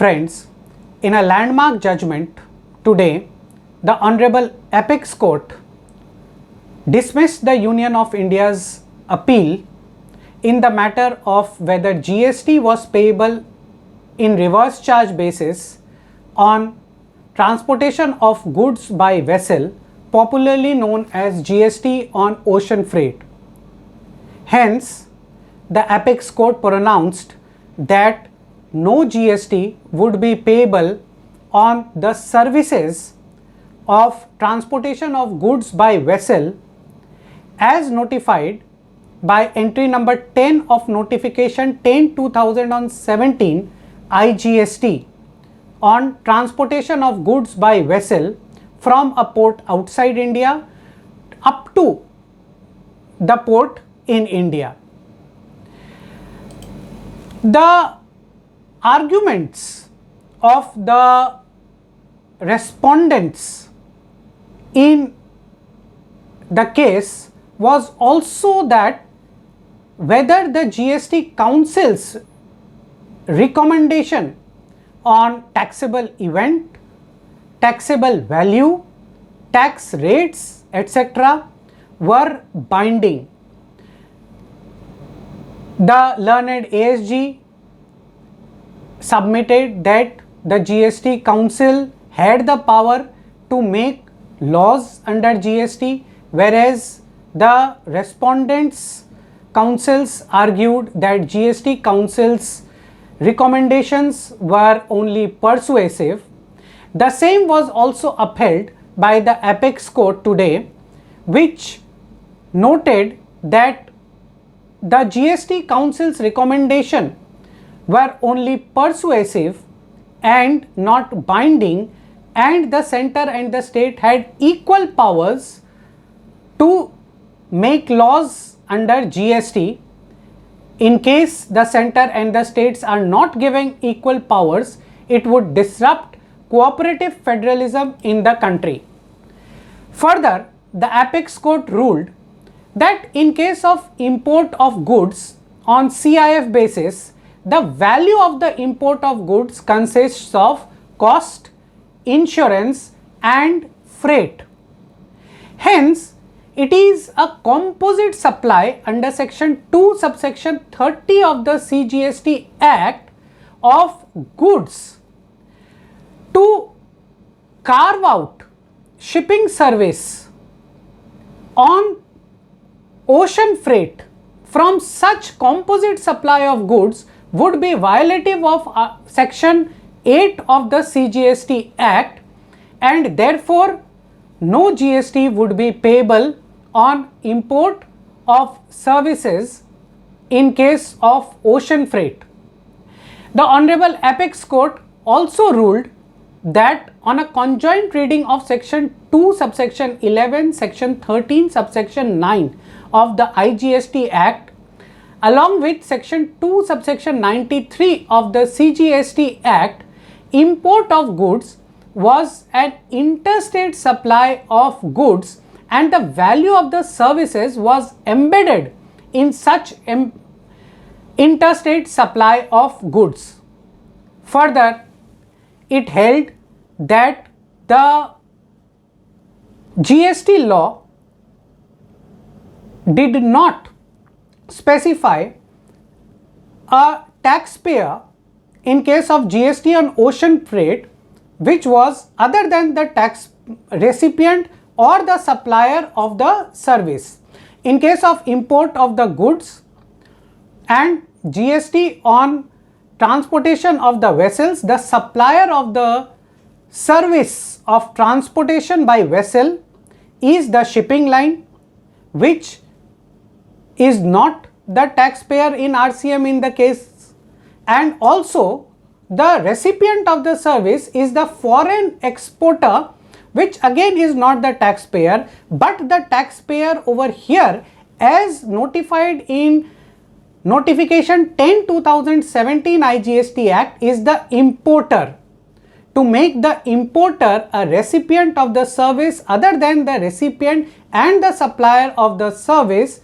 Friends, in a landmark judgment today, the Hon'ble Apex Court dismissed the Union of India's appeal in the matter of whether GST was payable in reverse charge basis on transportation of goods by vessel, popularly known as GST on ocean freight. Hence, the Apex Court pronounced that no GST would be payable on the services of transportation of goods by vessel as notified by entry number 10 of notification 10/2017 IGST on transportation of goods by vessel from a port outside India up to the port in India. The arguments of the respondents in the case was also that whether the GST Council's recommendation on taxable event, taxable value, tax rates, etc. were binding. The learned ASG submitted that the GST Council had the power to make laws under GST, whereas the respondents' councils argued that GST Council's recommendations were only persuasive. The same was also upheld by the Apex Court today, which noted that the GST Council's recommendation were only persuasive and not binding, and the center and the state had equal powers to make laws under GST. In case the center and the states are not giving equal powers, it would disrupt cooperative federalism in the country. Further, the Apex Court ruled that in case of import of goods on CIF basis, the value of the import of goods consists of cost, insurance and freight. Hence, it is a composite supply under section 2 subsection 30 of the CGST Act of goods to carve out shipping service on ocean freight from such composite supply of goods would be violative of section 8 of the CGST Act, and therefore no GST would be payable on import of services in case of ocean freight. The Hon'ble Apex Court also ruled that on a conjoint reading of section 2 subsection 11 section 13 subsection 9 of the IGST Act along with section 2 subsection 93 of the CGST Act, import of goods was an interstate supply of goods and the value of the services was embedded in such interstate supply of goods. Further, it held that the GST law did not specify a taxpayer in case of GST on ocean freight which was other than the tax recipient or the supplier of the service. In case of import of the goods and GST on transportation of the vessels, the supplier of the service of transportation by vessel is the shipping line, which is not the taxpayer in RCM in the case, and also the recipient of the service is the foreign exporter, which again is not the taxpayer, but the taxpayer over here as notified in notification 10/2017 IGST Act is the importer. To make the importer a recipient of the service other than the recipient and the supplier of the service,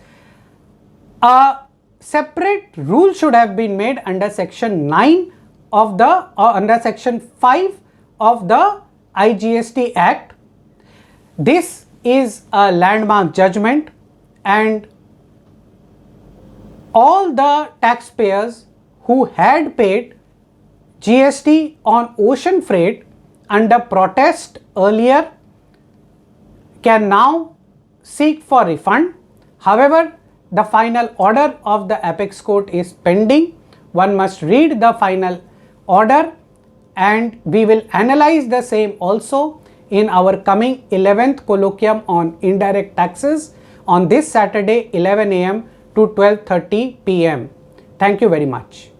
a separate rule should have been made under section 9 of the under section 5 of the IGST Act. This is a landmark judgment, and all the taxpayers who had paid GST on ocean freight under protest earlier can now seek for refund. However, the final order of the Apex Court is pending. One must read the final order, and we will analyze the same also in our coming 11th colloquium on indirect taxes on this Saturday 11 a.m. to 12:30 p.m. Thank you very much.